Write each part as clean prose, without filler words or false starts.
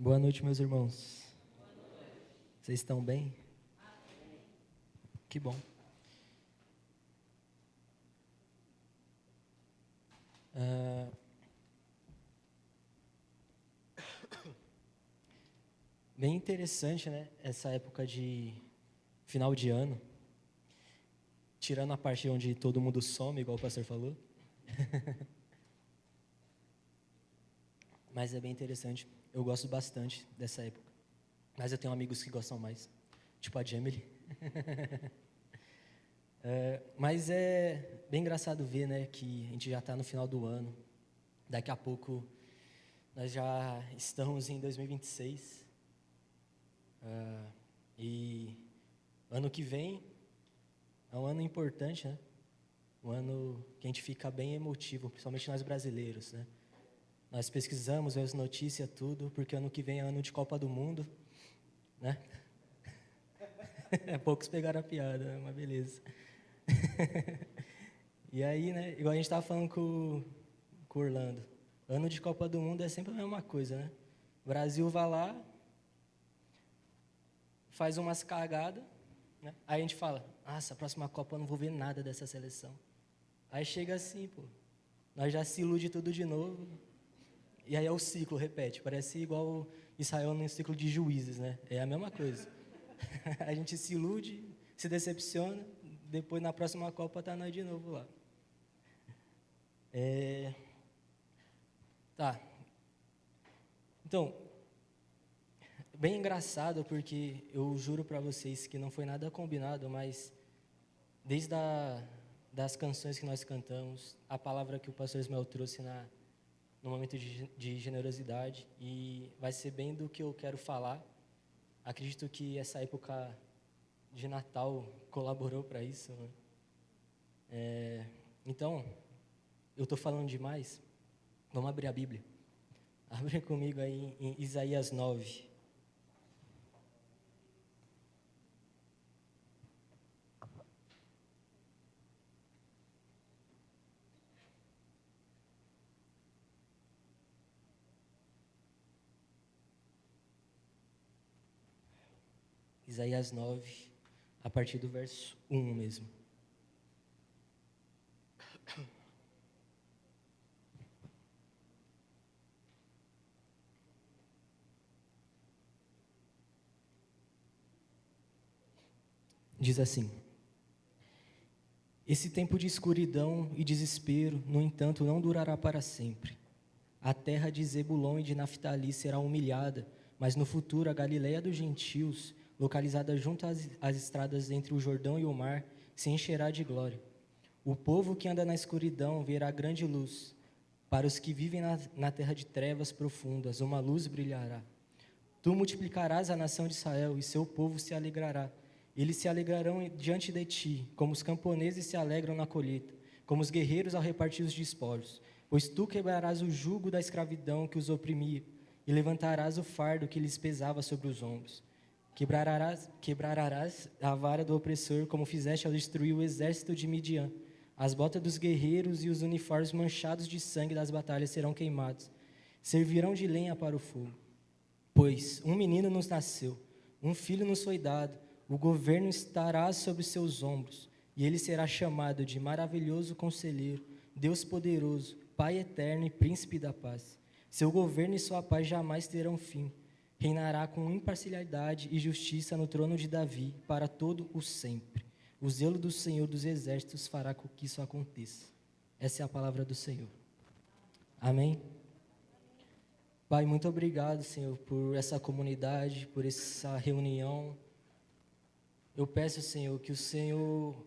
Boa noite, meus irmãos. Vocês estão bem? Que bom. Bem interessante, né? Essa época de final de ano. Tirando a parte onde todo mundo some, igual o pastor falou. Mas é bem interessante. Eu gosto bastante dessa época. Mas eu tenho amigos que gostam mais. Tipo a Jamily. Mas é bem engraçado ver, né? Que a gente já está no final do ano. Daqui a pouco nós já estamos em 2026. E ano que vem é um ano importante, né? Um ano que a gente fica bem emotivo, principalmente nós brasileiros, né? Nós pesquisamos, vemos notícia, tudo, porque ano que vem é ano de Copa do Mundo, né? Poucos pegaram a piada, mas beleza. E aí, né, igual a gente estava falando com o Orlando, ano de Copa do Mundo é sempre a mesma coisa, né? O Brasil vai lá, faz umas cagadas, né? Aí a gente fala, nossa, a próxima Copa eu não vou ver nada dessa seleção. Aí chega assim, pô, nós já se ilude tudo de novo, e aí é o ciclo, repete, parece igual Israel no ciclo de Juízes, né? É a mesma coisa. A gente se ilude, se decepciona, depois na próxima Copa tá nós de novo lá. Tá. Então, bem engraçado porque eu juro para vocês que não foi nada combinado, mas desde das canções que nós cantamos, a palavra que o pastor Ismael trouxe no momento de generosidade, e vai ser bem do que eu quero falar. Acredito que essa época de Natal colaborou para isso, né? Então, eu estou falando demais. Vamos abrir a Bíblia. Abre comigo aí em Isaías 9. Isaías 9, a partir do verso 1 mesmo. Diz assim: esse tempo de escuridão e desespero, no entanto, não durará para sempre. A terra de Zebulon e de Naftali será humilhada, mas no futuro a Galileia dos gentios, localizada junto às estradas entre o Jordão e o mar, se encherá de glória. O povo que anda na escuridão verá grande luz. Para os que vivem na terra de trevas profundas, uma luz brilhará. Tu multiplicarás a nação de Israel, e seu povo se alegrará. Eles se alegrarão diante de ti, como os camponeses se alegram na colheita, como os guerreiros ao repartir os despojos. Pois tu quebrarás o jugo da escravidão que os oprimia, e levantarás o fardo que lhes pesava sobre os ombros. Quebrarás a vara do opressor, como fizeste ao destruir o exército de Midian. As botas dos guerreiros e os uniformes manchados de sangue das batalhas serão queimados. Servirão de lenha para o fogo. Pois um menino nos nasceu, um filho nos foi dado, o governo estará sobre os seus ombros, e ele será chamado de maravilhoso conselheiro, Deus poderoso, Pai eterno e príncipe da paz. Seu governo e sua paz jamais terão fim. Reinará com imparcialidade e justiça no trono de Davi para todo o sempre. O zelo do Senhor dos exércitos fará com que isso aconteça. Essa é a palavra do Senhor. Amém? Pai, muito obrigado, Senhor, por essa comunidade, por essa reunião. Eu peço, Senhor, que o Senhor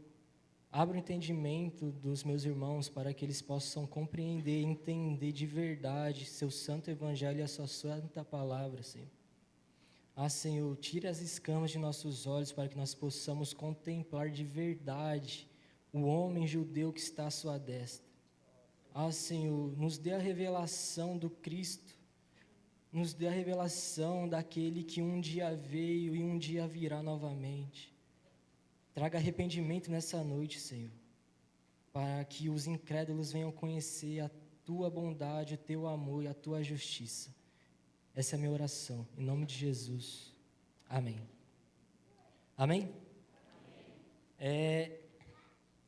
abra o entendimento dos meus irmãos para que eles possam compreender e entender de verdade seu santo evangelho e a sua santa palavra, Senhor. Senhor, tire as escamas de nossos olhos para que nós possamos contemplar de verdade o homem judeu que está à sua destra. Senhor, nos dê a revelação do Cristo, nos dê a revelação daquele que um dia veio e um dia virá novamente. Traga arrependimento nessa noite, Senhor, para que os incrédulos venham conhecer a Tua bondade, o Teu amor e a Tua justiça. Essa é a minha oração, em nome de Jesus. Amém. Amém?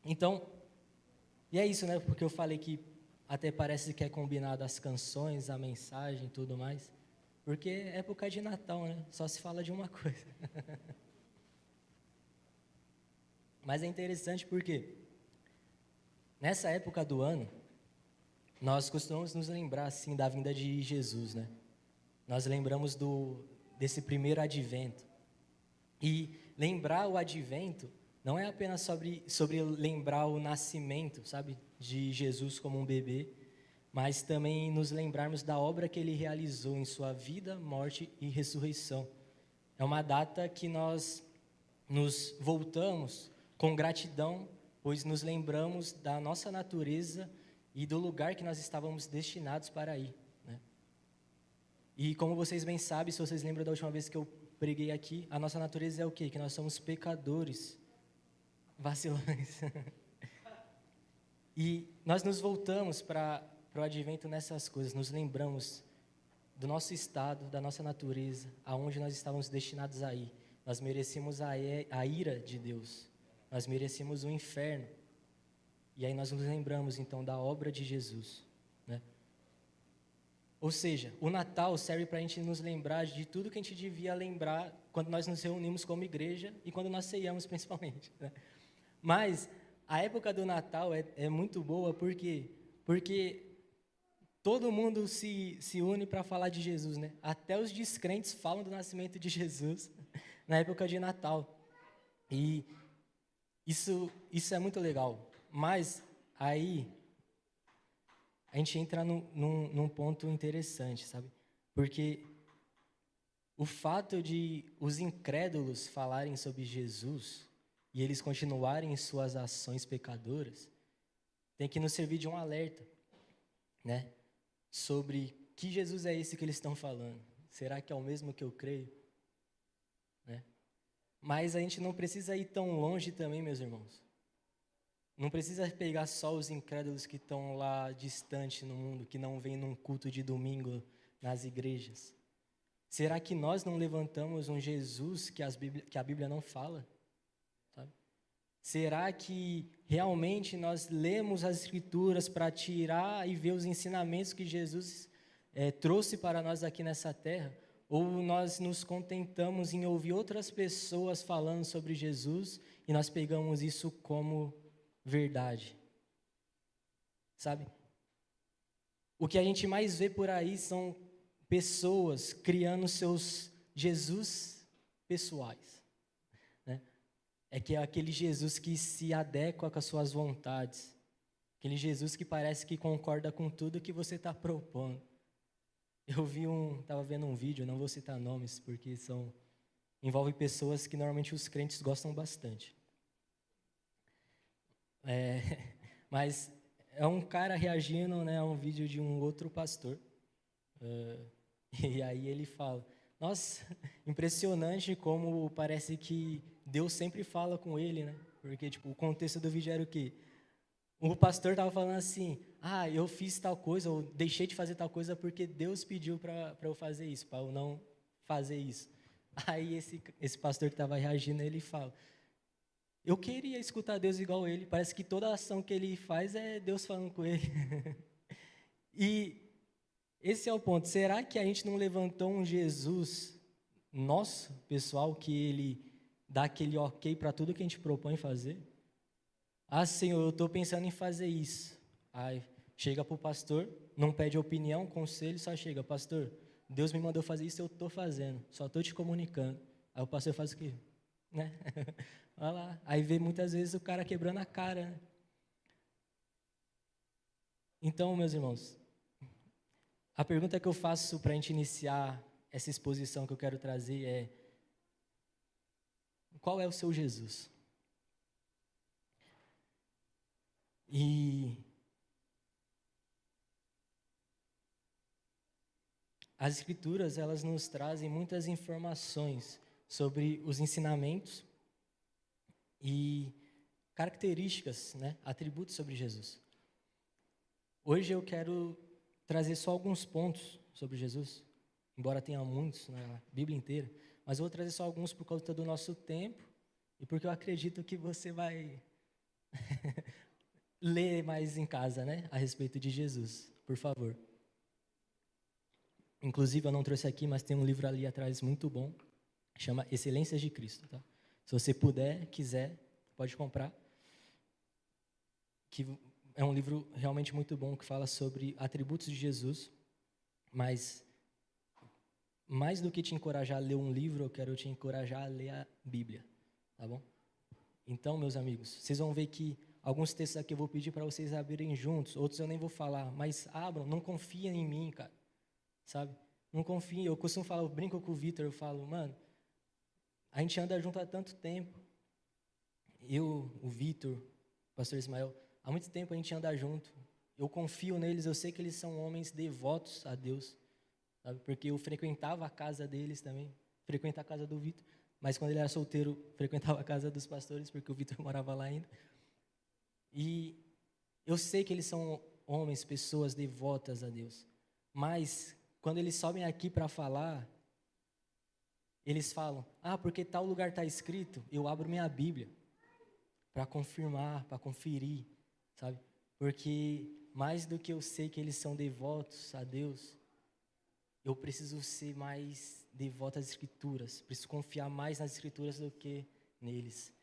Então, e é isso, né? Porque eu falei que até parece que é combinado as canções, a mensagem e tudo mais. Porque é época de Natal, né? Só se fala de uma coisa. Mas é interessante porque nessa época do ano, nós costumamos nos lembrar, assim, da vinda de Jesus, né? Nós lembramos desse primeiro advento. E lembrar o advento não é apenas sobre lembrar o nascimento, sabe, de Jesus como um bebê, mas também nos lembrarmos da obra que ele realizou em sua vida, morte e ressurreição. É uma data que nós nos voltamos com gratidão, pois nos lembramos da nossa natureza e do lugar que nós estávamos destinados para ir, né? E como vocês bem sabem, se vocês lembram da última vez que eu preguei aqui, a nossa natureza é o quê? Que nós somos pecadores, vacilões. E nós nos voltamos para o advento nessas coisas, nos lembramos do nosso estado, da nossa natureza, aonde nós estávamos destinados a ir. Nós merecíamos a ira de Deus, nós merecíamos o inferno. E aí nós nos lembramos, então, da obra de Jesus, né? Ou seja, o Natal serve para a gente nos lembrar de tudo que a gente devia lembrar quando nós nos reunimos como igreja e quando nós ceiamos, principalmente, né? Mas a época do Natal é muito boa, porque todo mundo se une para falar de Jesus, né? Até os descrentes falam do nascimento de Jesus na época de Natal. E isso é muito legal. Mas aí a gente entra num ponto interessante, sabe? Porque o fato de os incrédulos falarem sobre Jesus e eles continuarem em suas ações pecadoras tem que nos servir de um alerta, né? Sobre que Jesus é esse que eles estão falando. Será que é o mesmo que eu creio? Né? Mas a gente não precisa ir tão longe também, meus irmãos. Não precisa pegar só os incrédulos que estão lá distante no mundo, que não vêm num culto de domingo nas igrejas. Será que nós não levantamos um Jesus que a Bíblia não fala? Sabe? Será que realmente nós lemos as Escrituras para tirar e ver os ensinamentos que Jesus trouxe para nós aqui nessa terra? Ou nós nos contentamos em ouvir outras pessoas falando sobre Jesus e nós pegamos isso como verdade? Sabe? O que a gente mais vê por aí são pessoas criando seus Jesus pessoais, né? É que é aquele Jesus que se adequa com as suas vontades, aquele Jesus que parece que concorda com tudo que você está propondo. Eu estava vendo um vídeo, não vou citar nomes, porque envolve pessoas que normalmente os crentes gostam bastante. Mas é um cara reagindo, né, a um vídeo de um outro pastor. E aí ele fala, nossa, impressionante como parece que Deus sempre fala com ele, né? Porque, tipo, o contexto do vídeo era o quê? O pastor estava falando assim, eu fiz tal coisa, ou deixei de fazer tal coisa porque Deus pediu para eu fazer isso, para eu não fazer isso. Aí esse pastor que estava reagindo, ele fala, eu queria escutar Deus igual ele, parece que toda ação que ele faz é Deus falando com ele. E esse é o ponto, será que a gente não levantou um Jesus nosso, pessoal, que ele dá aquele ok para tudo que a gente propõe fazer? Senhor, eu estou pensando em fazer isso. Aí chega para o pastor, não pede opinião, conselho, só chega, pastor, Deus me mandou fazer isso, eu estou fazendo, só estou te comunicando. Aí o pastor faz o quê? Né? Olha lá. Aí vê muitas vezes o cara quebrando a cara, né? Então, meus irmãos, a pergunta que eu faço para a gente iniciar essa exposição que eu quero trazer é: qual é o seu Jesus? E as Escrituras, elas nos trazem muitas informações sobre os ensinamentos e características, né, atributos sobre Jesus. Hoje eu quero trazer só alguns pontos sobre Jesus, embora tenha muitos na Bíblia inteira, mas eu vou trazer só alguns por conta do nosso tempo e porque eu acredito que você vai ler mais em casa, né, a respeito de Jesus, por favor. Inclusive, eu não trouxe aqui, mas tem um livro ali atrás muito bom, chama Excelências de Cristo, tá? Se você puder, quiser, pode comprar. Que é um livro realmente muito bom que fala sobre atributos de Jesus, mas mais do que te encorajar a ler um livro, eu quero te encorajar a ler a Bíblia, tá bom? Então, meus amigos, vocês vão ver que alguns textos aqui eu vou pedir para vocês abrirem juntos, outros eu nem vou falar, mas abram, não confiem em mim, cara, sabe? Não confiem, eu costumo falar, eu brinco com o Vitor, eu falo, mano, a gente anda junto há tanto tempo, eu, o Vitor, o pastor Ismael, há muito tempo a gente anda junto, eu confio neles, eu sei que eles são homens devotos a Deus, sabe? Porque eu frequentava a casa deles também, frequentava a casa do Vitor, mas quando ele era solteiro, frequentava a casa dos pastores, porque o Vitor morava lá ainda. E eu sei que eles são homens, pessoas devotas a Deus, mas quando eles sobem aqui para falar, eles falam, porque tal lugar está escrito, eu abro minha Bíblia para confirmar, para conferir, sabe? Porque mais do que eu sei que eles são devotos a Deus, eu preciso ser mais devoto às Escrituras, preciso confiar mais nas Escrituras do que neles.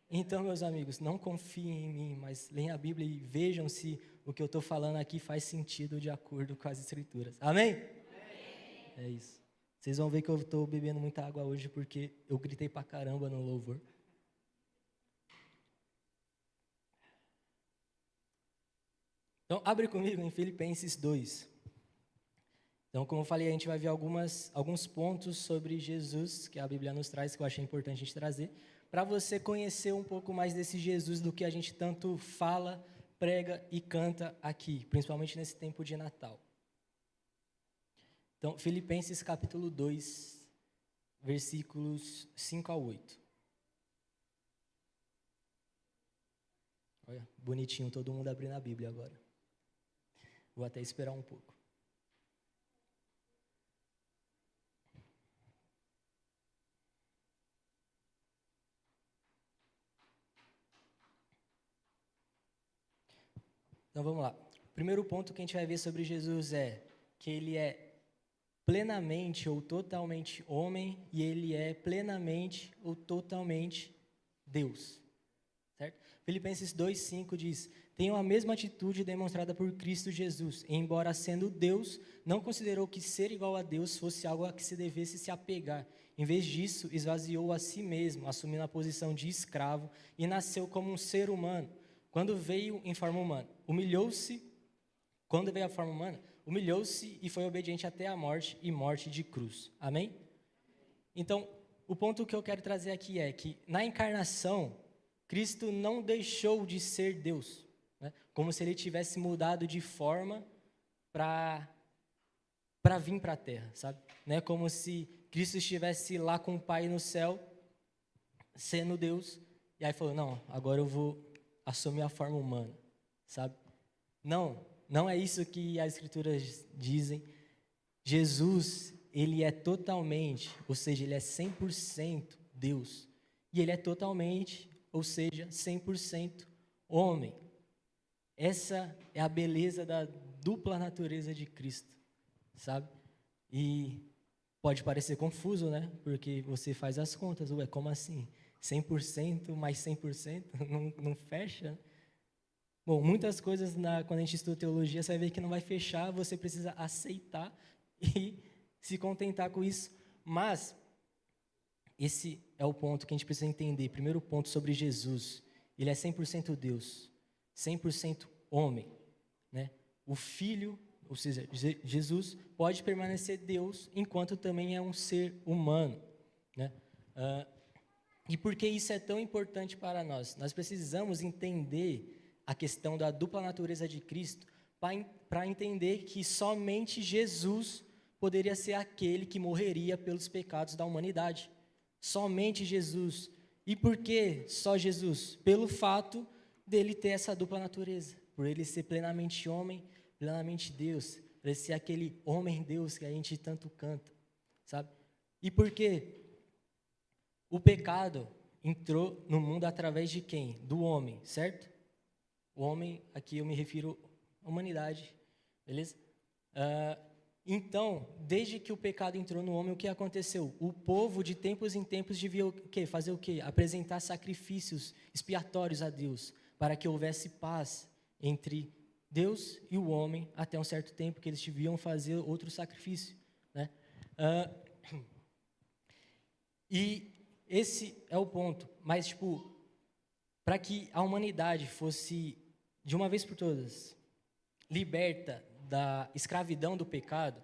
Então, meus amigos, não confiem em mim, mas leiam a Bíblia e vejam se o que eu estou falando aqui faz sentido de acordo com as Escrituras. Amém? Amém. É isso. Vocês vão ver que eu estou bebendo muita água hoje porque eu gritei pra caramba no louvor. Então, abre comigo em Filipenses 2. Então, como eu falei, a gente vai ver alguns pontos sobre Jesus que a Bíblia nos traz, que eu achei importante a gente trazer, para você conhecer um pouco mais desse Jesus do que a gente tanto fala, prega e canta aqui, principalmente nesse tempo de Natal. Então, Filipenses capítulo 2, versículos 5 a 8. Olha, bonitinho, todo mundo abrindo a Bíblia agora. Vou até esperar um pouco. Então vamos lá. O primeiro ponto que a gente vai ver sobre Jesus é que ele é plenamente ou totalmente homem e ele é plenamente ou totalmente Deus. Certo? Filipenses 2,5 diz: tenham a mesma atitude demonstrada por Cristo Jesus, embora sendo Deus, não considerou que ser igual a Deus fosse algo a que se devesse se apegar. Em vez disso, esvaziou a si mesmo, assumindo a posição de escravo e nasceu como um ser humano. Quando veio em forma humana, quando veio a forma humana, humilhou-se e foi obediente até a morte e morte de cruz. Amém? Então, o ponto que eu quero trazer aqui é que na encarnação, Cristo não deixou de ser Deus, né? Como se ele tivesse mudado de forma para vir para a terra, sabe? Né? Como se Cristo estivesse lá com o Pai no céu, sendo Deus, e aí falou, não, agora eu vou assumir a forma humana, sabe? Não é isso que as Escrituras dizem. Jesus, ele é totalmente, ou seja, ele é 100% Deus, e ele é totalmente, ou seja, 100% homem. Essa é a beleza da dupla natureza de Cristo, sabe? E pode parecer confuso, né? Porque você faz as contas, ué, como assim? 100% mais 100% não fecha? Bom, muitas coisas quando a gente estuda teologia, você vai ver que não vai fechar, você precisa aceitar e se contentar com isso. Mas esse é o ponto que a gente precisa entender. Primeiro ponto sobre Jesus. Ele é 100% Deus, 100% homem, né? O Filho, ou seja, Jesus pode permanecer Deus enquanto também é um ser humano, né? E por que isso é tão importante para nós? Nós precisamos entender a questão da dupla natureza de Cristo para entender que somente Jesus poderia ser aquele que morreria pelos pecados da humanidade. Somente Jesus. E por que só Jesus? Pelo fato dele ter essa dupla natureza, por ele ser plenamente homem, plenamente Deus. para ser aquele homem-deus que a gente tanto canta, sabe? E por quê? O pecado entrou no mundo através de quem? Do homem, certo? O homem, aqui eu me refiro à humanidade, beleza? Então, desde que o pecado entrou no homem, o que aconteceu? O povo, de tempos em tempos, devia o quê? Fazer o quê? Apresentar sacrifícios expiatórios a Deus, para que houvesse paz entre Deus e o homem, até um certo tempo que eles deviam fazer outro sacrifício, né? E esse é o ponto. Mas, tipo, para que a humanidade fosse, de uma vez por todas, liberta da escravidão do pecado,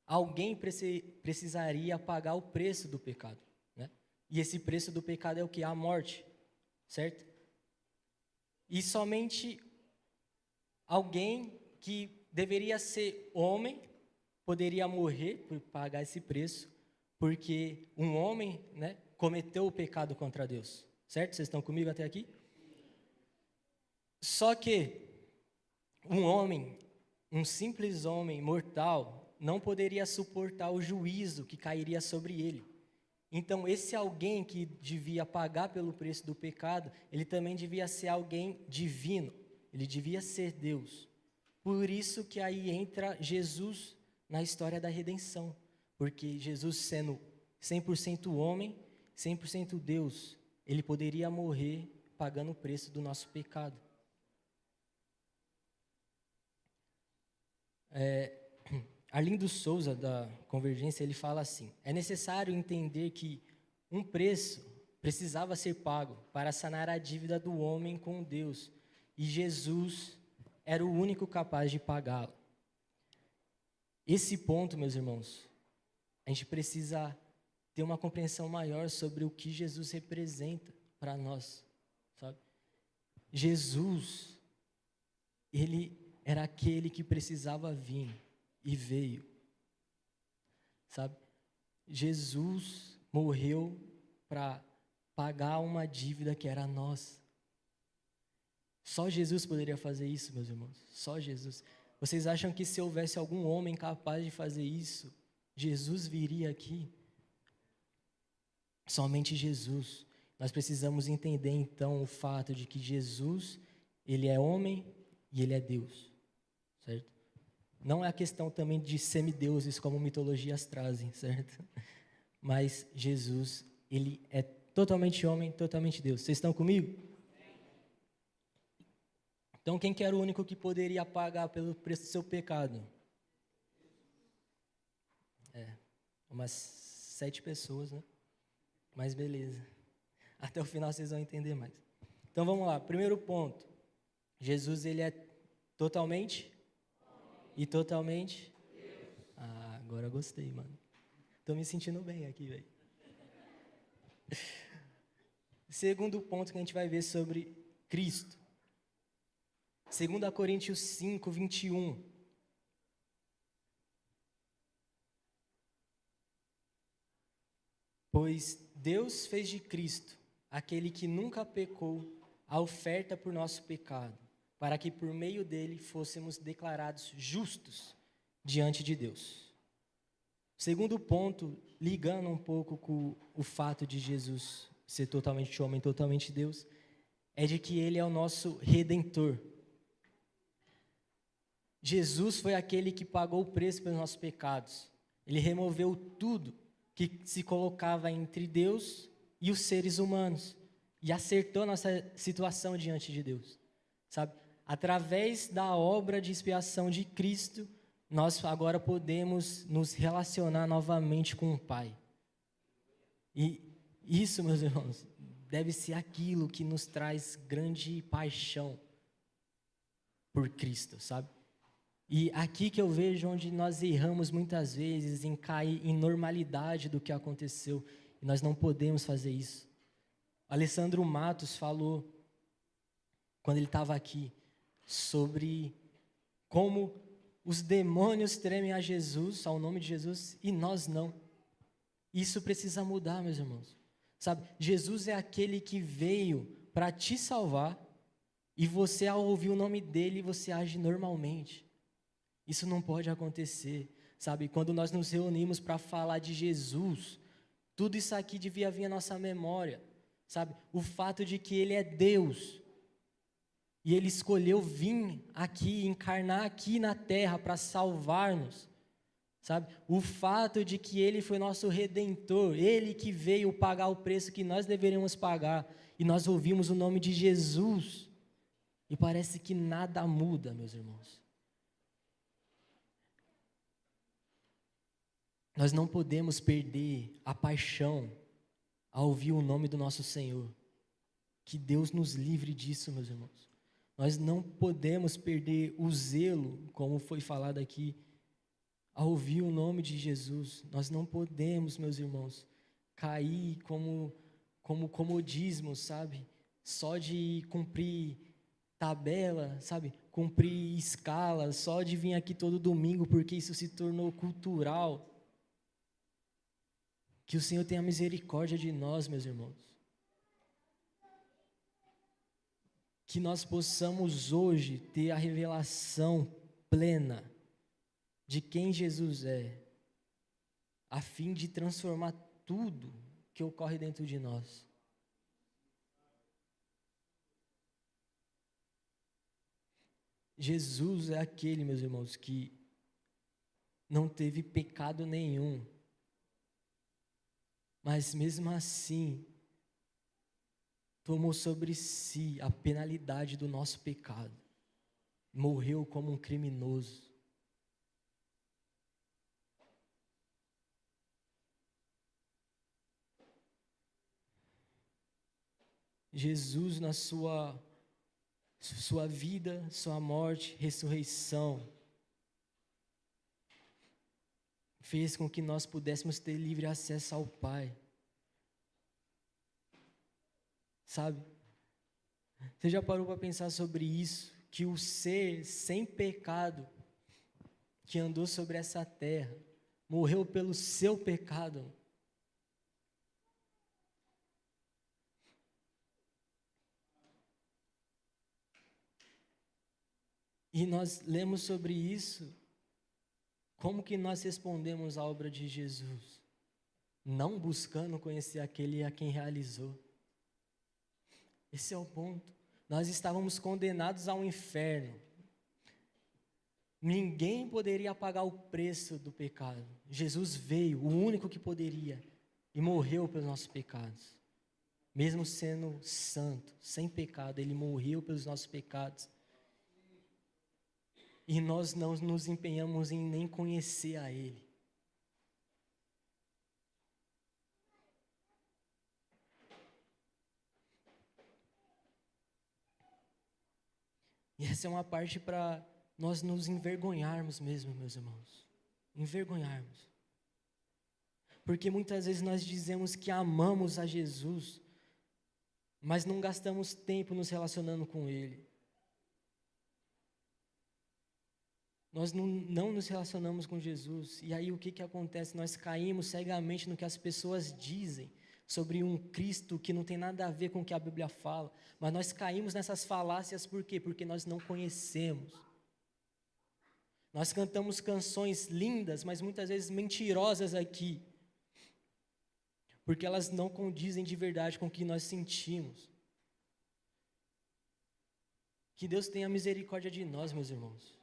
alguém precisaria pagar o preço do pecado, né? E esse preço do pecado é o que? A morte, certo? E somente alguém que deveria ser homem poderia morrer por pagar esse preço, porque um homem, né, cometeu o pecado contra Deus, certo? Vocês estão comigo até aqui? Só que um homem, um simples homem mortal, não poderia suportar o juízo que cairia sobre ele. Então, esse alguém que devia pagar pelo preço do pecado, ele também devia ser alguém divino, ele devia ser Deus. Por isso que aí entra Jesus na história da redenção, porque Jesus, sendo 100% homem, 100% Deus, ele poderia morrer pagando o preço do nosso pecado. Arlindo Souza, da Convergência, ele fala assim: é necessário entender que um preço precisava ser pago para sanar a dívida do homem com Deus, e Jesus era o único capaz de pagá-lo. Esse ponto, meus irmãos, a gente precisa ter uma compreensão maior sobre o que Jesus representa para nós, sabe? Jesus, ele era aquele que precisava vir e veio, sabe? Jesus morreu para pagar uma dívida que era nossa. Só Jesus poderia fazer isso, meus irmãos, só Jesus. Vocês acham que se houvesse algum homem capaz de fazer isso, Jesus viria aqui? Somente Jesus. Nós precisamos entender, então, o fato de que Jesus, ele é homem e ele é Deus, certo? Não é a questão também de semideuses, como mitologias trazem, certo? Mas Jesus, ele é totalmente homem, totalmente Deus. Vocês estão comigo? Então, quem que era o único que poderia pagar pelo preço do seu pecado? Umas 7 pessoas, né? Mas beleza. Até o final vocês vão entender mais. Então, vamos lá. Primeiro ponto. Jesus, ele é totalmente e totalmente. Ah, agora eu gostei, mano. Tô me sentindo bem aqui, velho. Segundo ponto que a gente vai ver sobre Cristo. 2 Coríntios 5, 21. Pois Deus fez de Cristo, aquele que nunca pecou, a oferta por nosso pecado, para que por meio dele fôssemos declarados justos diante de Deus. Segundo ponto, ligando um pouco com o fato de Jesus ser totalmente homem, totalmente Deus, é de que ele é o nosso Redentor. Jesus foi aquele que pagou o preço pelos nossos pecados. Ele removeu tudo que se colocava entre Deus e os seres humanos e acertou nossa situação diante de Deus, sabe? Através da obra de expiação de Cristo, nós agora podemos nos relacionar novamente com o Pai. E isso, meus irmãos, deve ser aquilo que nos traz grande paixão por Cristo, sabe? E aqui que eu vejo onde nós erramos muitas vezes em cair em normalidade do que aconteceu. E nós não podemos fazer isso. Alessandro Matos falou, quando ele estava aqui, sobre como os demônios tremem a Jesus, ao nome de Jesus, e nós não. Isso precisa mudar, meus irmãos. Sabe, Jesus é aquele que veio para te salvar, e você, ao ouvir o nome dele, você age normalmente. Isso não pode acontecer, sabe? Quando nós nos reunimos para falar de Jesus, tudo isso aqui devia vir à nossa memória, sabe? O fato de que Ele é Deus e Ele escolheu vir aqui, encarnar aqui na terra para salvar-nos, sabe? O fato de que Ele foi nosso Redentor, Ele que veio pagar o preço que nós deveríamos pagar, e nós ouvimos o nome de Jesus, e parece que nada muda, meus irmãos. Nós não podemos perder a paixão ao ouvir o nome do nosso Senhor. Que Deus nos livre disso, meus irmãos. Nós não podemos perder o zelo, como foi falado aqui, ao ouvir o nome de Jesus. Nós não podemos, meus irmãos, cair como comodismo, sabe? Só de cumprir tabela, sabe? Cumprir escala, só de vir aqui todo domingo, porque isso se tornou cultural. Que o Senhor tenha misericórdia de nós, meus irmãos. Que nós possamos hoje ter a revelação plena de quem Jesus é, a fim de transformar tudo que ocorre dentro de nós. Jesus é aquele, meus irmãos, que não teve pecado nenhum, mas mesmo assim, tomou sobre si a penalidade do nosso pecado. Morreu como um criminoso. Jesus, na sua vida, sua morte, ressurreição, fez com que nós pudéssemos ter livre acesso ao Pai. Sabe? Você já parou para pensar sobre isso? Que o ser sem pecado, que andou sobre essa terra, morreu pelo seu pecado. E nós lemos sobre isso. Como que nós respondemos à obra de Jesus? Não buscando conhecer aquele a quem realizou. Esse é o ponto. Nós estávamos condenados ao inferno. Ninguém poderia pagar o preço do pecado. Jesus veio, o único que poderia, e morreu pelos nossos pecados. Mesmo sendo santo, sem pecado, Ele morreu pelos nossos pecados. E nós não nos empenhamos em nem conhecer a Ele. E essa é uma parte para nós nos envergonharmos mesmo, meus irmãos. Envergonharmos. Porque muitas vezes nós dizemos que amamos a Jesus, mas não gastamos tempo nos relacionando com Ele. Nós não nos relacionamos com Jesus. E aí o que acontece? Nós caímos cegamente no que as pessoas dizem sobre um Cristo que não tem nada a ver com o que a Bíblia fala. Mas nós caímos nessas falácias por quê? Porque nós não conhecemos. Nós cantamos canções lindas, mas muitas vezes mentirosas aqui. Porque elas não condizem de verdade com o que nós sentimos. Que Deus tenha misericórdia de nós, meus irmãos.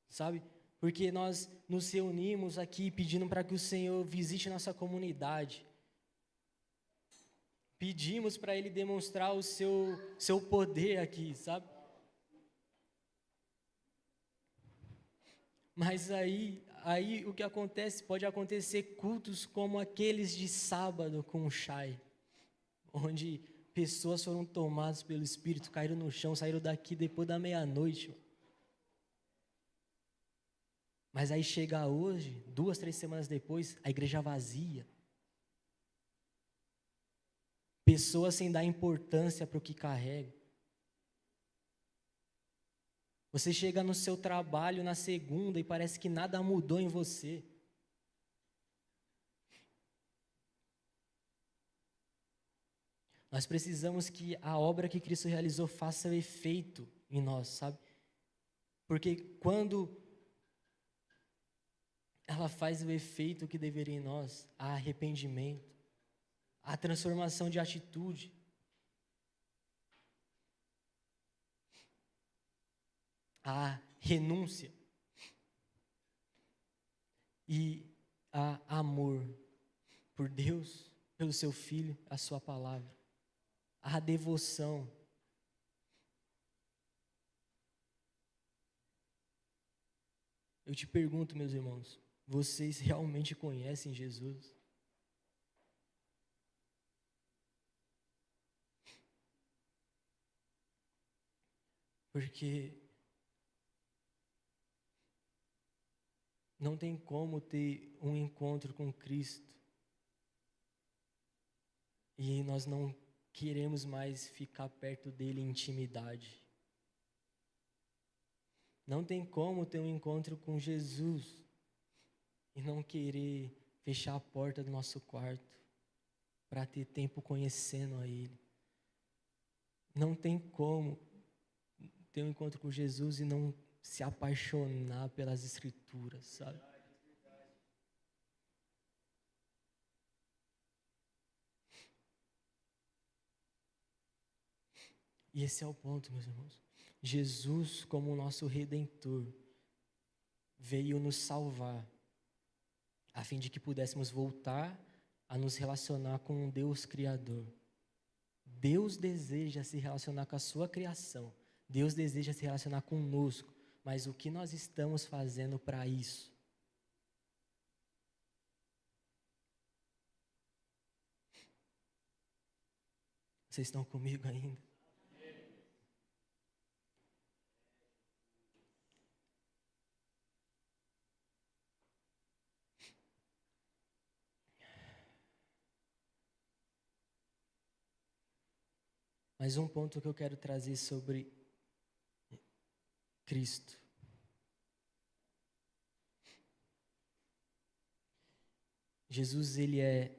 Sabe? Porque nós nos reunimos aqui pedindo para que o Senhor visite nossa comunidade. Pedimos para Ele demonstrar o seu poder aqui, sabe? Mas aí o que acontece, pode acontecer cultos como aqueles de sábado com o Chay, onde pessoas foram tomadas pelo Espírito, caíram no chão, saíram daqui depois da meia-noite. Mas aí chega hoje, 2, 3 semanas depois, a igreja vazia. Pessoas sem dar importância para o que carrega. Você chega no seu trabalho na segunda e parece que nada mudou em você. Nós precisamos que a obra que Cristo realizou faça efeito em nós, sabe? Porque quando ela faz o efeito que deveria em nós, há arrependimento, há transformação de atitude. Há renúncia. E há amor por Deus, pelo seu Filho, a sua palavra. Há devoção. Eu te pergunto, meus irmãos, vocês realmente conhecem Jesus? Porque não tem como ter um encontro com Cristo e nós não queremos mais ficar perto dele em intimidade. Não tem como ter um encontro com Jesus e não querer fechar a porta do nosso quarto para ter tempo conhecendo a Ele. Não tem como ter um encontro com Jesus e não se apaixonar pelas Escrituras, sabe? E esse é o ponto, meus irmãos. Jesus, como o nosso Redentor, veio nos salvar, a fim de que pudéssemos voltar a nos relacionar com um Deus Criador. Deus deseja se relacionar com a sua criação. Deus deseja se relacionar conosco. Mas o que nós estamos fazendo para isso? Vocês estão comigo ainda? Mas um ponto que eu quero trazer sobre Cristo. Jesus, ele é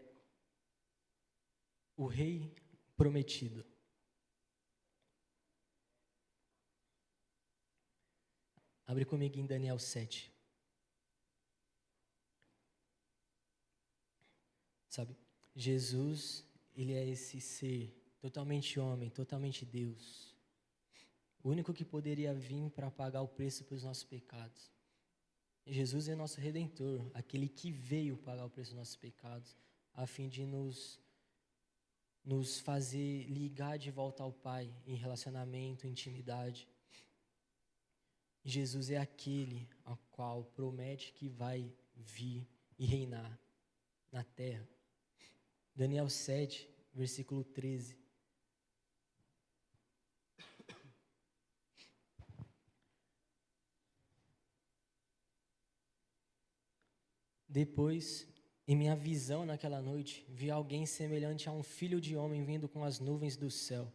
o Rei prometido. Abre comigo em Daniel 7. Sabe, Jesus, ele é esse ser totalmente homem, totalmente Deus. O único que poderia vir para pagar o preço pelos nossos pecados. Jesus é nosso Redentor, aquele que veio pagar o preço dos nossos pecados, a fim de nos fazer ligar de volta ao Pai em relacionamento, intimidade. Jesus é aquele ao qual promete que vai vir e reinar na terra. Daniel 7, versículo 13. Depois, em minha visão naquela noite, vi alguém semelhante a um filho de homem vindo com as nuvens do céu.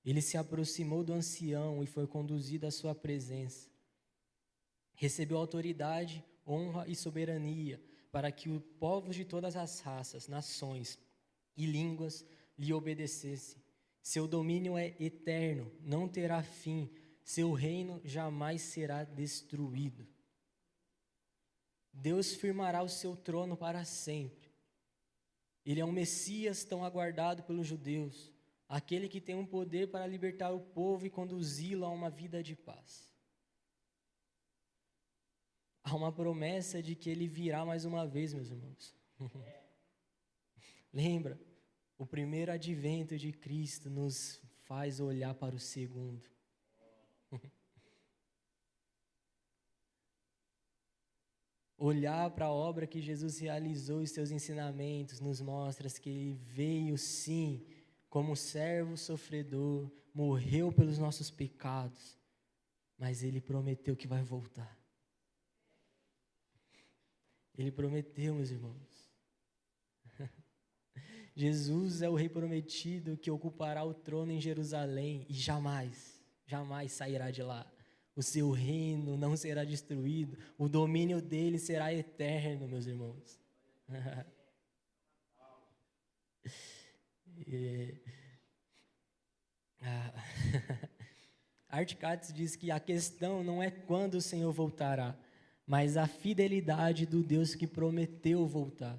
Ele se aproximou do ancião e foi conduzido à sua presença. Recebeu autoridade, honra e soberania para que os povos de todas as raças, nações e línguas lhe obedecessem. Seu domínio é eterno, não terá fim, seu reino jamais será destruído. Deus firmará o seu trono para sempre. Ele é um Messias tão aguardado pelos judeus, aquele que tem um poder para libertar o povo e conduzi-lo a uma vida de paz. Há uma promessa de que ele virá mais uma vez, meus irmãos. Lembra? O primeiro advento de Cristo nos faz olhar para o segundo. Olhar para a obra que Jesus realizou e seus ensinamentos nos mostra que ele veio sim como servo sofredor, morreu pelos nossos pecados, mas ele prometeu que vai voltar. Ele prometeu, meus irmãos. Jesus é o Rei prometido que ocupará o trono em Jerusalém e jamais sairá de lá. O seu reino não será destruído, o domínio dele será eterno, meus irmãos. Art Katz diz que a questão não é quando o Senhor voltará, mas a fidelidade do Deus que prometeu voltar.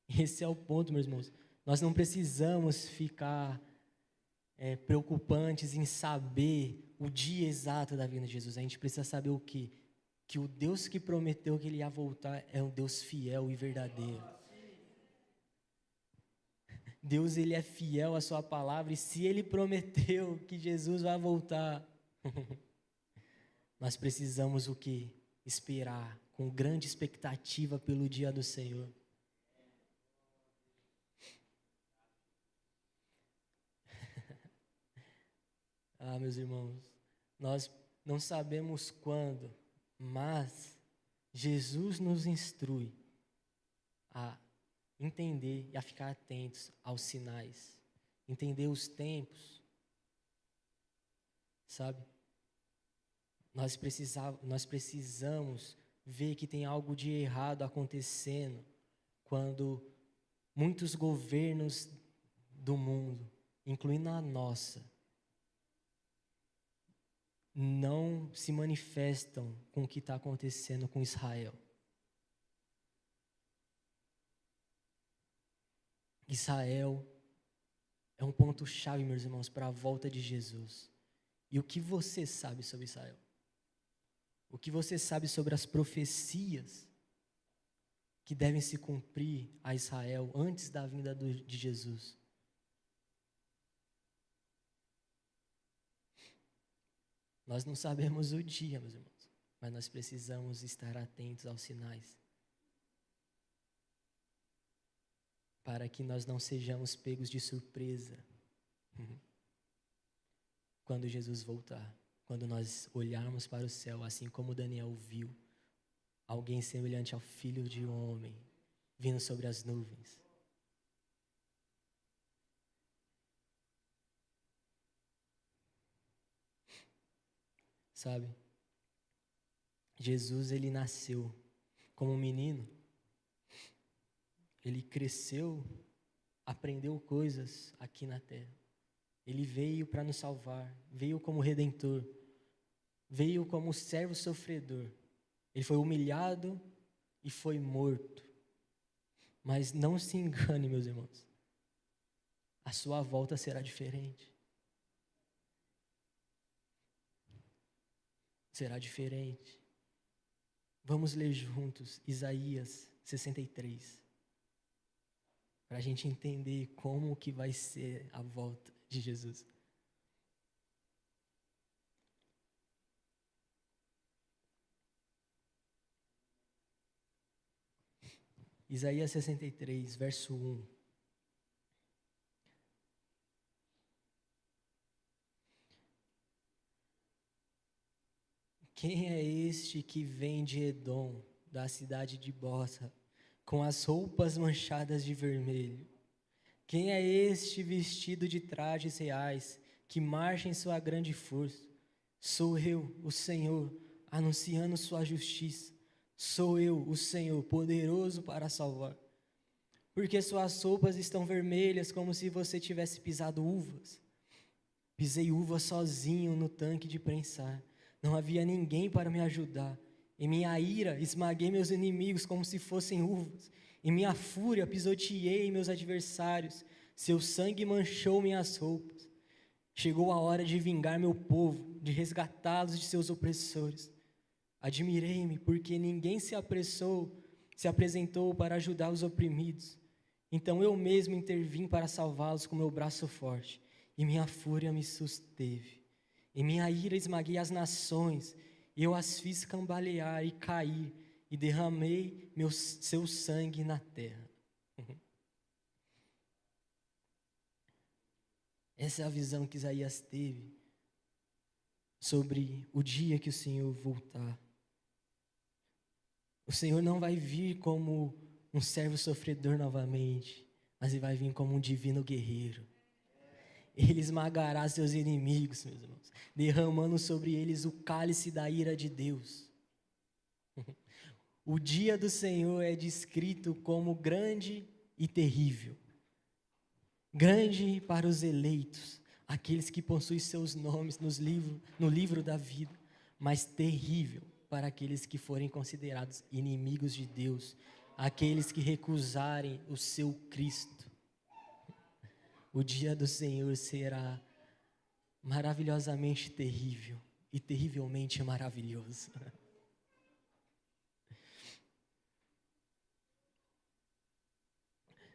Esse é o ponto, meus irmãos. Nós não precisamos ficar preocupantes em saber o dia exato da vinda de Jesus. A gente precisa saber o quê? Que o Deus que prometeu que Ele ia voltar é um Deus fiel e verdadeiro. Deus, Ele é fiel à sua palavra, e se Ele prometeu que Jesus vai voltar, nós precisamos o quê? Esperar com grande expectativa pelo dia do Senhor. Ah, meus irmãos, nós não sabemos quando, mas Jesus nos instrui a entender e a ficar atentos aos sinais, entender os tempos, sabe? Nós precisamos ver que tem algo de errado acontecendo quando muitos governos do mundo, incluindo a nossa, não se manifestam com o que está acontecendo com Israel. Israel é um ponto-chave, meus irmãos, para a volta de Jesus. E o que você sabe sobre Israel? O que você sabe sobre as profecias que devem se cumprir a Israel antes da vinda de Jesus? Nós não sabemos o dia, meus irmãos, mas nós precisamos estar atentos aos sinais, para que nós não sejamos pegos de surpresa quando Jesus voltar, quando nós olharmos para o céu, assim como Daniel viu alguém semelhante ao Filho de Homem vindo sobre as nuvens. Sabe? Jesus, ele nasceu como um menino. Ele cresceu, aprendeu coisas aqui na terra. Ele veio para nos salvar, veio como redentor, veio como servo sofredor. Ele foi humilhado e foi morto. Mas não se engane, meus irmãos. A sua volta será diferente. Será diferente. Vamos ler juntos Isaías 63. Para a gente entender como que vai ser a volta de Jesus. Isaías 63, verso 1. Quem é este que vem de Edom, da cidade de Bosra, com as roupas manchadas de vermelho? Quem é este vestido de trajes reais, que marcha em sua grande força? Sou eu, o Senhor, anunciando sua justiça. Sou eu, o Senhor, poderoso para salvar. Porque suas roupas estão vermelhas, como se você tivesse pisado uvas. Pisei uvas sozinho no tanque de prensar. Não havia ninguém para me ajudar. Em minha ira, esmaguei meus inimigos como se fossem uvas. Em minha fúria, pisoteei meus adversários. Seu sangue manchou minhas roupas. Chegou a hora de vingar meu povo, de resgatá-los de seus opressores. Admirei-me, porque ninguém se apresentou para ajudar os oprimidos. Então eu mesmo intervim para salvá-los com meu braço forte, e minha fúria me susteve. Em minha ira esmaguei as nações, e eu as fiz cambalear e cair, e derramei seu sangue na terra. Essa é a visão que Isaías teve sobre o dia que o Senhor voltar. O Senhor não vai vir como um servo sofredor novamente, mas Ele vai vir como um divino guerreiro. Ele esmagará seus inimigos, meus irmãos, derramando sobre eles o cálice da ira de Deus. O dia do Senhor é descrito como grande e terrível. Grande para os eleitos, aqueles que possuem seus nomes no livro da vida, mas terrível para aqueles que forem considerados inimigos de Deus, aqueles que recusarem o seu Cristo. O dia do Senhor será maravilhosamente terrível e terrivelmente maravilhoso.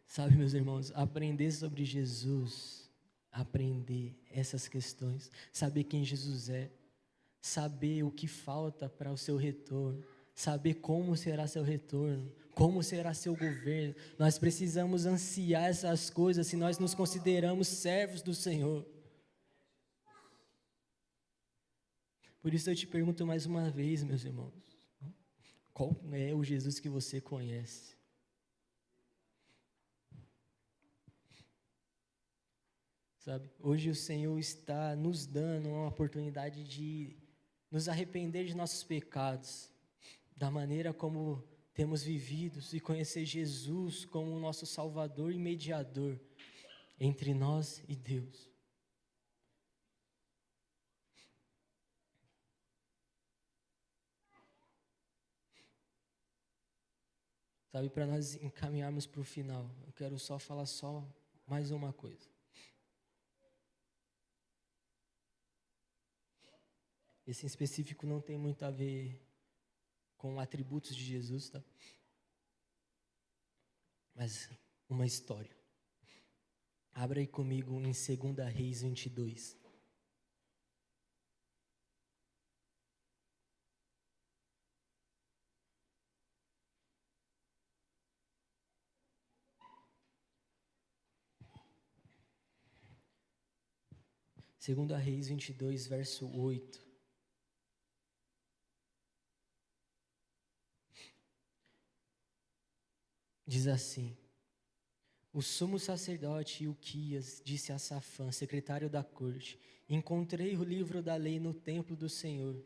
Sabe, meus irmãos, aprender sobre Jesus, aprender essas questões, saber quem Jesus é, saber o que falta para o seu retorno, saber como será seu retorno, como será seu governo. Nós precisamos ansiar essas coisas se nós nos consideramos servos do Senhor. Por isso eu te pergunto mais uma vez, meus irmãos, qual é o Jesus que você conhece? Sabe? Hoje o Senhor está nos dando uma oportunidade de nos arrepender de nossos pecados, da maneira como temos vivido e conhecer Jesus como o nosso Salvador e mediador entre nós e Deus. Sabe, para nós encaminharmos para o final, eu quero só falar mais uma coisa. Esse em específico não tem muito a ver com atributos de Jesus, tá? Mas uma história. Abra aí comigo em 2 Reis 22. Segunda Reis 22, verso 8. Diz assim: o sumo sacerdote Ilquias disse a Safã, secretário da corte: encontrei o livro da lei no templo do Senhor.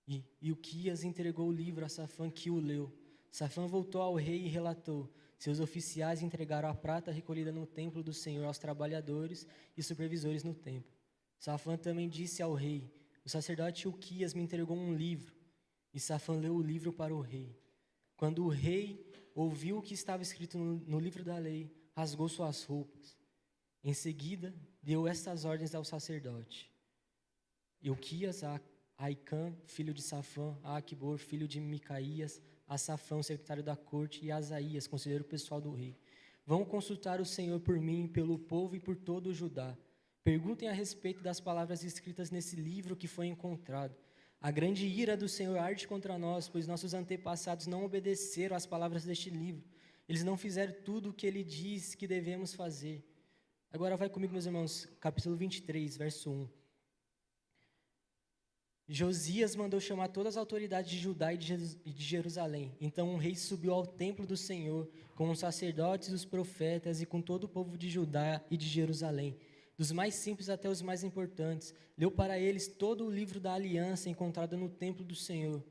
E Ilquias entregou o livro a Safã, que o leu. Safã voltou ao rei e relatou: seus oficiais entregaram a prata recolhida no templo do Senhor aos trabalhadores e supervisores no templo. Safã também disse ao rei: o sacerdote Ilquias me entregou um livro. E Safã leu o livro para o rei. Quando o rei ouviu o que estava escrito no livro da lei, rasgou suas roupas. Em seguida, deu estas ordens ao sacerdote: Ilquias, a Aicã, filho de Safã, a Aquibor, filho de Micaías, a Safã, secretário da corte, e a Asaías, conselheiro pessoal do rei. Vão consultar o Senhor por mim, pelo povo e por todo o Judá. Perguntem a respeito das palavras escritas nesse livro que foi encontrado. A grande ira do Senhor arde contra nós, pois nossos antepassados não obedeceram às palavras deste livro. Eles não fizeram tudo o que ele diz que devemos fazer. Agora vai comigo, meus irmãos, capítulo 23, verso 1. Josias mandou chamar todas as autoridades de Judá e de Jerusalém. Então o rei subiu ao templo do Senhor, com os sacerdotes, os profetas e com todo o povo de Judá e de Jerusalém, dos mais simples até os mais importantes. Leu para eles todo o livro da aliança encontrado no templo do Senhor.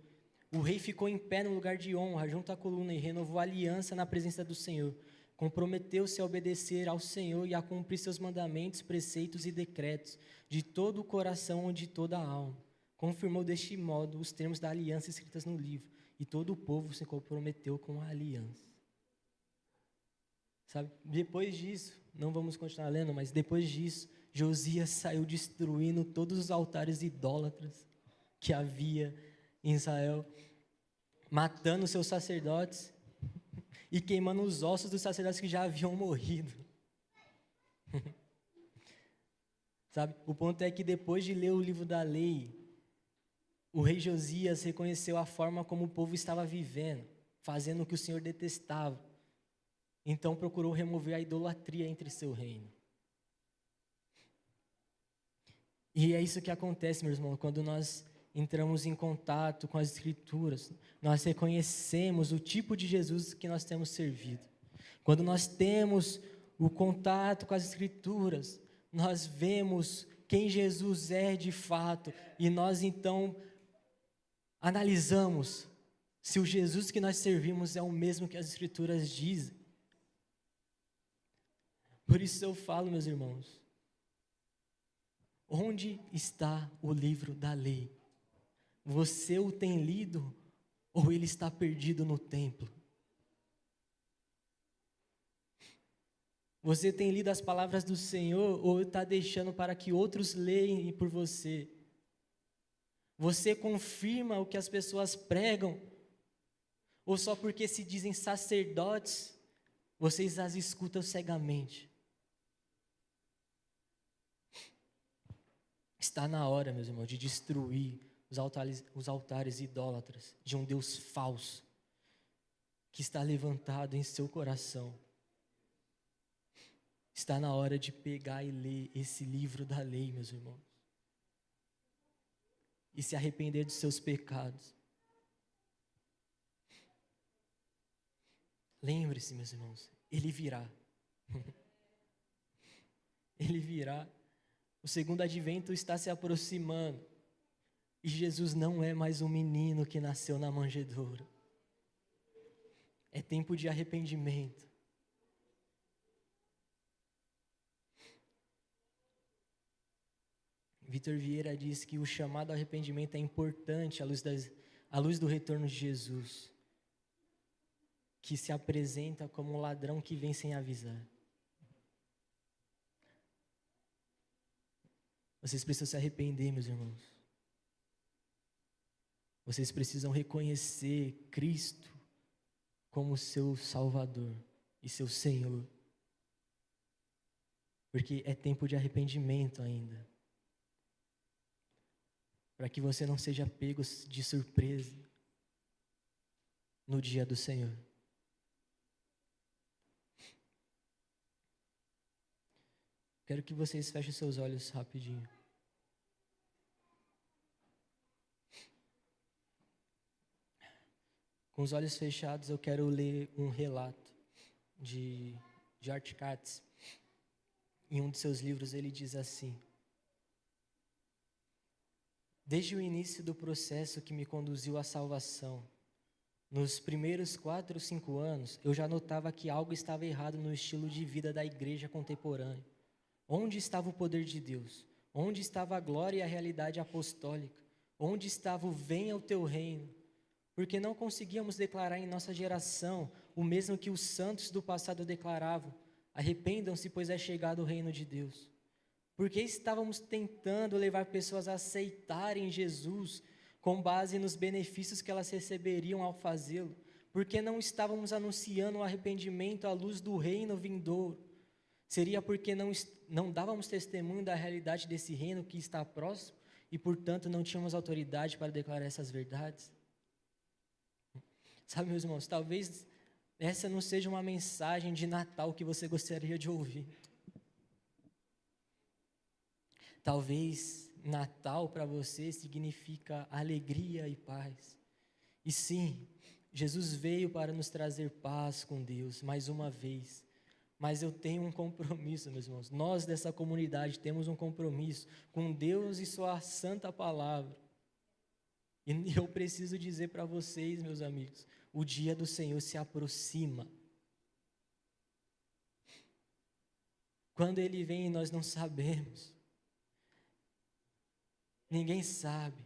O rei ficou em pé no lugar de honra, junto à coluna, e renovou a aliança na presença do Senhor. Comprometeu-se a obedecer ao Senhor e a cumprir seus mandamentos, preceitos e decretos, de todo o coração e de toda a alma. Confirmou deste modo os termos da aliança escritas no livro, e todo o povo se comprometeu com a aliança. Sabe, depois disso, não vamos continuar lendo, mas depois disso, Josias saiu destruindo todos os altares idólatras que havia em Israel, matando seus sacerdotes e queimando os ossos dos sacerdotes que já haviam morrido. Sabe, o ponto é que depois de ler o livro da lei, o rei Josias reconheceu a forma como o povo estava vivendo, fazendo o que o Senhor detestava. Então procurou remover a idolatria entre seu reino. E é isso que acontece, meus irmãos, quando nós entramos em contato com as Escrituras, nós reconhecemos o tipo de Jesus que nós temos servido. Quando nós temos o contato com as Escrituras, nós vemos quem Jesus é de fato, e nós então analisamos se o Jesus que nós servimos é o mesmo que as Escrituras dizem. Por isso eu falo, meus irmãos, Onde está o livro da lei? Você o tem lido ou ele está perdido no templo? Você tem lido as palavras do Senhor ou está deixando para que outros leem por você? Você confirma o que as pessoas pregam? Ou só porque se dizem sacerdotes, vocês as escutam cegamente? Está na hora, meus irmãos, de destruir os altares idólatras de um Deus falso que está levantado em seu coração. Está na hora de pegar e ler esse livro da lei, meus irmãos, e se arrepender dos seus pecados. Lembre-se, meus irmãos, ele virá. Ele virá. O segundo advento está se aproximando. E Jesus não é mais um menino que nasceu na manjedoura. É tempo de arrependimento. Vitor Vieira diz que o chamado ao arrependimento é importante à luz do retorno de Jesus, que se apresenta como um ladrão que vem sem avisar. Vocês precisam se arrepender, meus irmãos. Vocês precisam reconhecer Cristo como seu Salvador e seu Senhor. Porque é tempo de arrependimento ainda. Para que você não seja pego de surpresa no dia do Senhor. Quero que vocês fechem seus olhos rapidinho. Com os olhos fechados, eu quero ler um relato de Art Katz. Em um de seus livros, ele diz assim: desde o início do processo que me conduziu à salvação, nos primeiros 4 ou 5 anos, eu já notava que algo estava errado no estilo de vida da igreja contemporânea. Onde estava o poder de Deus? Onde estava a glória e a realidade apostólica? Onde estava o venha o teu reino? Porque não conseguíamos declarar em nossa geração o mesmo que os santos do passado declaravam: arrependam-se, pois é chegado o reino de Deus. Porque estávamos tentando levar pessoas a aceitarem Jesus com base nos benefícios que elas receberiam ao fazê-lo? Porque não estávamos anunciando o arrependimento à luz do reino vindouro? Seria porque não dávamos testemunho da realidade desse reino que está próximo e, portanto, não tínhamos autoridade para declarar essas verdades? Sabe, meus irmãos, talvez essa não seja uma mensagem de Natal que você gostaria de ouvir. Talvez Natal para você significa alegria e paz. E sim, Jesus veio para nos trazer paz com Deus, mais uma vez. Mas eu tenho um compromisso, meus irmãos. Nós dessa comunidade temos um compromisso com Deus e sua santa palavra. E eu preciso dizer para vocês, meus amigos, o dia do Senhor se aproxima. Quando Ele vem, nós não sabemos. Ninguém sabe,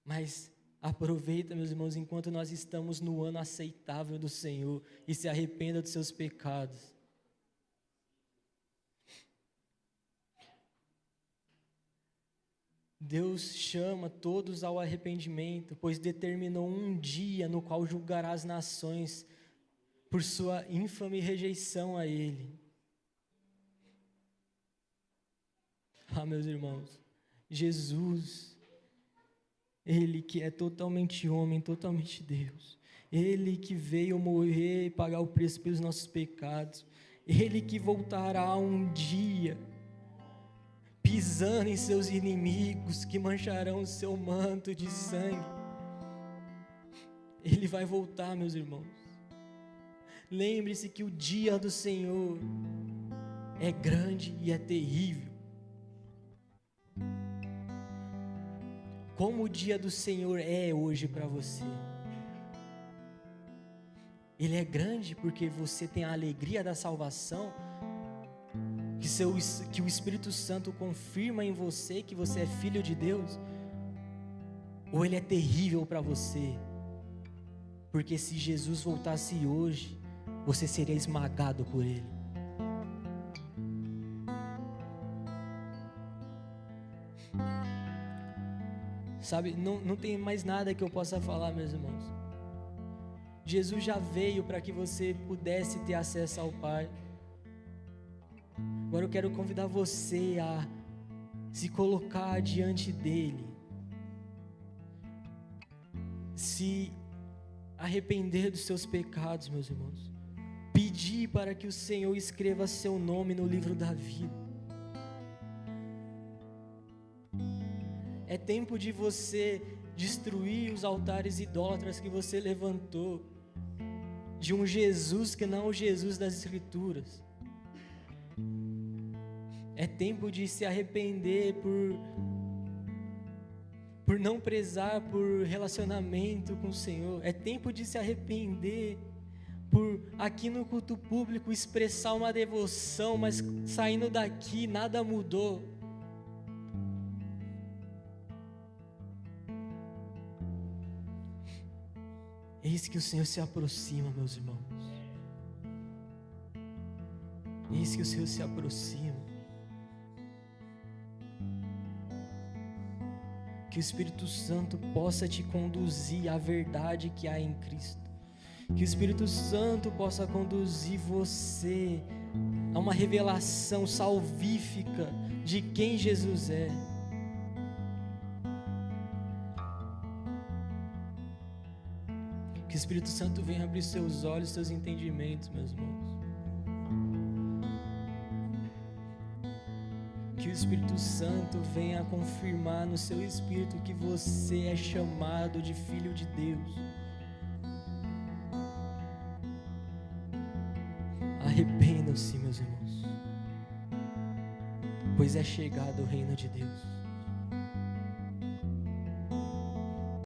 mas aproveita, meus irmãos, enquanto nós estamos no ano aceitável do Senhor, e se arrependa dos seus pecados. Deus chama todos ao arrependimento, pois determinou um dia no qual julgará as nações por sua ínfame rejeição a Ele. Meus irmãos, Jesus, Ele que é totalmente homem, totalmente Deus, Ele que veio morrer e pagar o preço pelos nossos pecados, Ele que voltará um dia, pisando em seus inimigos, que mancharão o seu manto de sangue. Ele vai voltar, meus irmãos. Lembre-se que o dia do Senhor é grande e é terrível. Como o dia do Senhor é hoje para você? Ele é grande porque você tem a alegria da salvação, que que o Espírito Santo confirma em você que você é filho de Deus, ou ele é terrível para você, porque se Jesus voltasse hoje, você seria esmagado por ele. Sabe, não tem mais nada que eu possa falar, meus irmãos. Jesus já veio para que você pudesse ter acesso ao Pai. Agora eu quero convidar você a se colocar diante dele, se arrepender dos seus pecados, meus irmãos, pedir para que o Senhor escreva seu nome no livro da vida. É tempo de você destruir os altares idólatras que você levantou, de um Jesus que não é o Jesus das Escrituras. É tempo de se arrepender por não prezar por relacionamento com o Senhor. É tempo de se arrepender por aqui no culto público expressar uma devoção, mas saindo daqui nada mudou. Eis que o Senhor se aproxima, meus irmãos. Eis que o Senhor se aproxima. Que o Espírito Santo possa te conduzir à verdade que há em Cristo. Que o Espírito Santo possa conduzir você a uma revelação salvífica de quem Jesus é. Que o Espírito Santo venha abrir seus olhos, seus entendimentos, meus irmãos. Que o Espírito Santo venha confirmar no seu espírito que você é chamado de filho de Deus. Arrependam-se, meus irmãos, pois é chegado o reino de Deus.